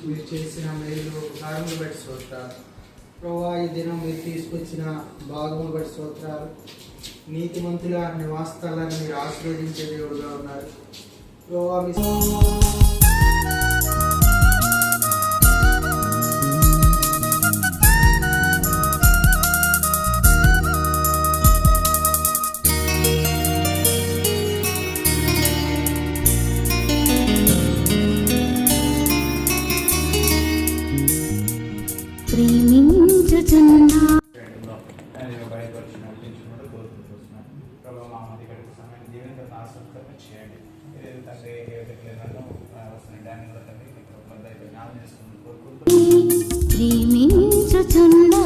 మీరు చేసిన మేలు కారణం బట్టి స్తోత్రాలు ప్రభా. ఈ దినం మీరు తీసుకొచ్చిన భాగము బట్టి స్తోత్రాలు. నీతిమంతుల నివాసాలను మీరు ఆశీర్వదించే దేవుడుగా ఉన్నారు ప్రభా. ప్రేమించుచున్నా